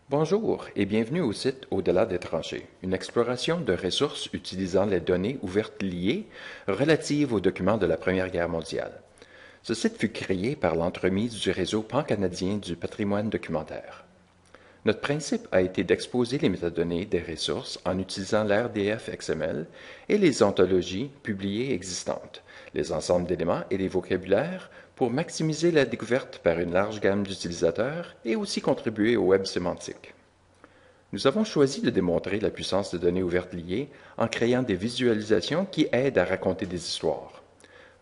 Bonjour et bienvenue au site Au-delà des tranchées, une exploration de ressources utilisant les données ouvertes liées relatives aux documents de la Première Guerre mondiale. Ce site fut créé par l'entremise du réseau pan-canadien du patrimoine documentaire. Notre principe a été d'exposer les métadonnées des ressources en utilisant l'RDF XML et les ontologies publiées existantes, les ensembles d'éléments et les vocabulaires pour maximiser la découverte par une large gamme d'utilisateurs et aussi contribuer au web sémantique. Nous avons choisi de démontrer la puissance de données ouvertes liées en créant des visualisations qui aident à raconter des histoires.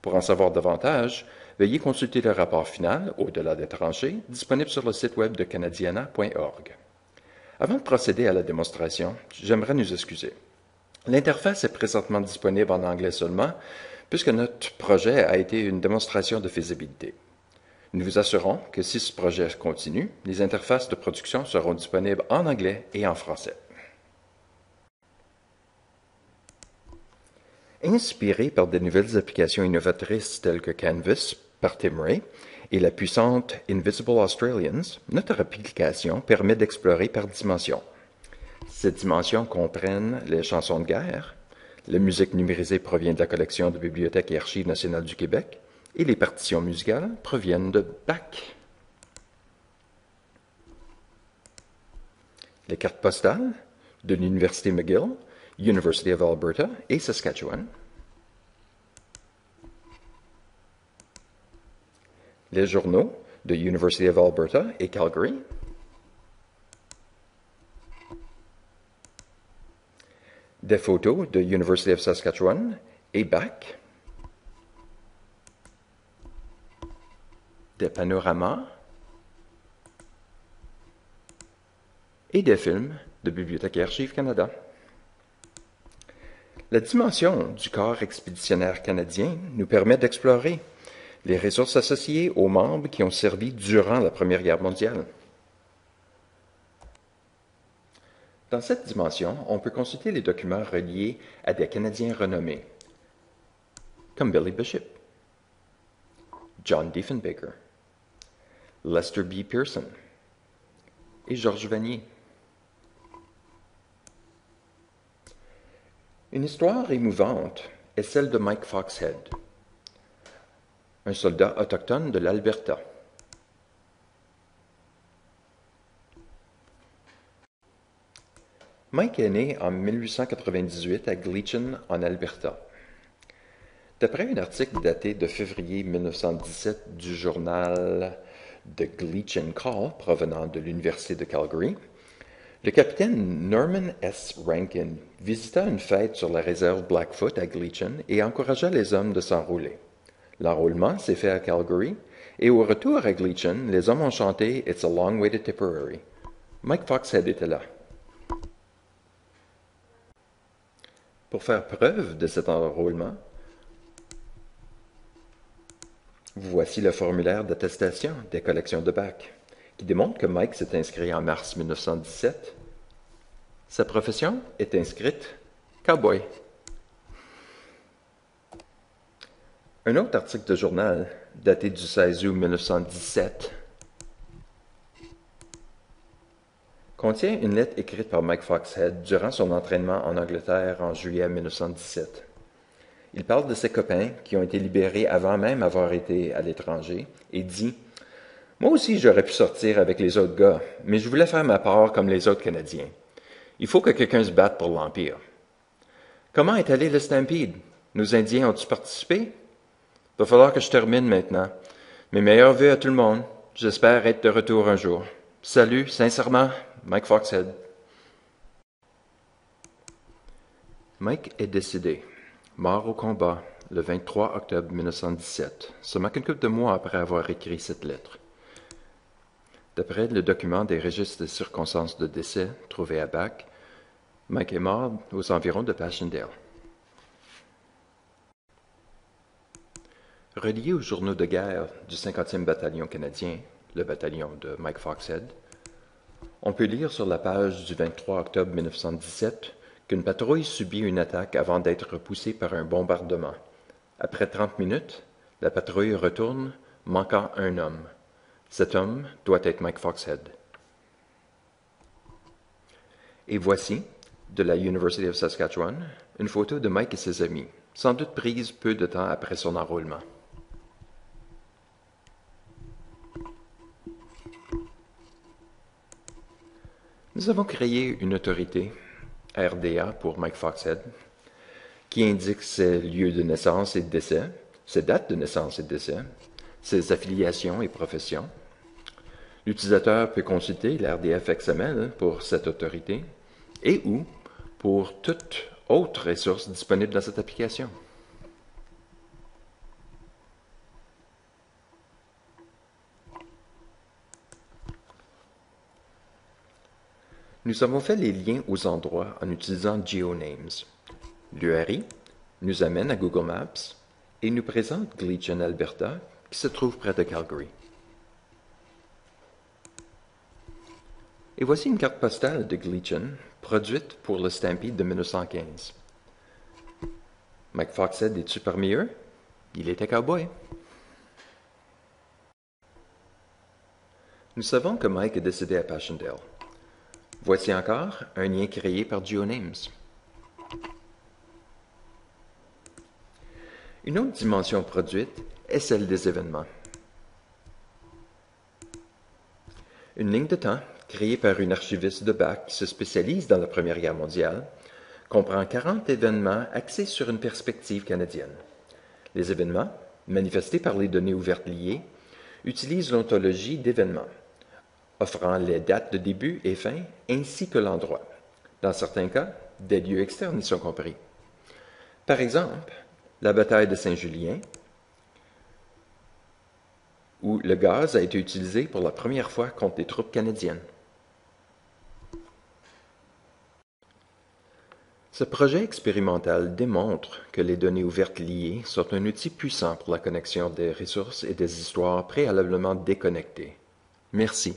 Pour en savoir davantage, veuillez consulter le rapport final, Au-delà des tranchées, disponible sur le site web de canadiana.org. Avant de procéder à la démonstration, j'aimerais nous excuser. L'interface est présentement disponible en anglais seulement, puisque notre projet a été une démonstration de faisabilité. Nous vous assurons que si ce projet continue, les interfaces de production seront disponibles en anglais et en français. Inspiré par de nouvelles applications innovatrices telles que Canvas par Tim Ray et la puissante Invisible Australians, notre application permet d'explorer par dimension. Ces dimensions comprennent les chansons de guerre, la musique numérisée provient de la collection de Bibliothèque et Archives nationales du Québec, et les partitions musicales proviennent de Bach. Les cartes postales de l'Université McGill, University of Alberta et Saskatchewan. Les journaux de University of Alberta et Calgary. Des photos de University of Saskatchewan et Bach. Des panoramas et des films de Bibliothèque et Archives Canada. La dimension du corps expéditionnaire canadien nous permet d'explorer les ressources associées aux membres qui ont servi durant la Première Guerre mondiale. Dans cette dimension, on peut consulter les documents reliés à des Canadiens renommés, comme Billy Bishop, John Diefenbaker, Lester B. Pearson et Georges Vanier. Une histoire émouvante est celle de Mike Foxhead, un soldat autochtone de l'Alberta. Mike est né en 1898 à Gleachen, en Alberta. D'après un article daté de février 1917 du journal The Gleachen Call, provenant de l'Université de Calgary, le capitaine Norman S. Rankin visita une fête sur la réserve Blackfoot à Gleachen et encouragea les hommes de s'enrôler. L'enrôlement s'est fait à Calgary, et au retour à Gleachen, les hommes ont chanté « It's a long way to Tipperary ». Mike Foxhead était là. Pour faire preuve de cet enrôlement, voici le formulaire d'attestation des collections de Bach, qui démontre que Mike s'est inscrit en mars 1917. Sa profession est inscrite cowboy. Un autre article de journal, daté du 16 août 1917, contient une lettre écrite par Mike Foxhead durant son entraînement en Angleterre en juillet 1917. Il parle de ses copains qui ont été libérés avant même avoir été à l'étranger et dit « Moi aussi j'aurais pu sortir avec les autres gars, mais je voulais faire ma part comme les autres Canadiens. Il faut que quelqu'un se batte pour l'Empire. » Comment est allé le Stampede? Nos Indiens ont-ils participé? Va falloir que je termine maintenant. Mes meilleurs vœux à tout le monde. J'espère être de retour un jour. Salut, sincèrement, Mike Foxhead. Mike est décédé, mort au combat, le 23 octobre 1917, seulement quelques de mois après avoir écrit cette lettre. D'après le document des registres de circonstances de décès trouvé à Bach, Mike est mort aux environs de Passchendaele. Relié aux journaux de guerre du 50e bataillon canadien, le bataillon de Mike Foxhead, on peut lire sur la page du 23 octobre 1917 qu'une patrouille subit une attaque avant d'être repoussée par un bombardement. Après 30 minutes, la patrouille retourne, manquant un homme. Cet homme doit être Mike Foxhead. Et voici, de la University of Saskatchewan, une photo de Mike et ses amis, sans doute prise peu de temps après son enrôlement. Nous avons créé une autorité, RDA pour Mike Foxhead, qui indique ses lieux de naissance et de décès, ses dates de naissance et de décès, ses affiliations et professions. L'utilisateur peut consulter l'RDF XML pour cette autorité et ou pour toute autre ressource disponible dans cette application. Nous avons fait les liens aux endroits en utilisant GeoNames. L'URI nous amène à Google Maps et nous présente Gleachen, Alberta, qui se trouve près de Calgary. Et voici une carte postale de Gleachen, produite pour le Stampede de 1915. Mike Foxhead est-tu parmi eux? Il était cowboy. Nous savons que Mike est décédé à Passchendaele. Voici encore un lien créé par GeoNames. Une autre dimension produite est celle des événements. Une ligne de temps, créée par une archiviste de BAC qui se spécialise dans la Première Guerre mondiale, comprend 40 événements axés sur une perspective canadienne. Les événements, manifestés par les données ouvertes liées, utilisent l'ontologie d'événements, offrant les dates de début et fin ainsi que l'endroit. Dans certains cas, des lieux externes y sont compris. Par exemple, la bataille de Saint-Julien, où le gaz a été utilisé pour la première fois contre les troupes canadiennes. Ce projet expérimental démontre que les données ouvertes liées sont un outil puissant pour la connexion des ressources et des histoires préalablement déconnectées. Merci.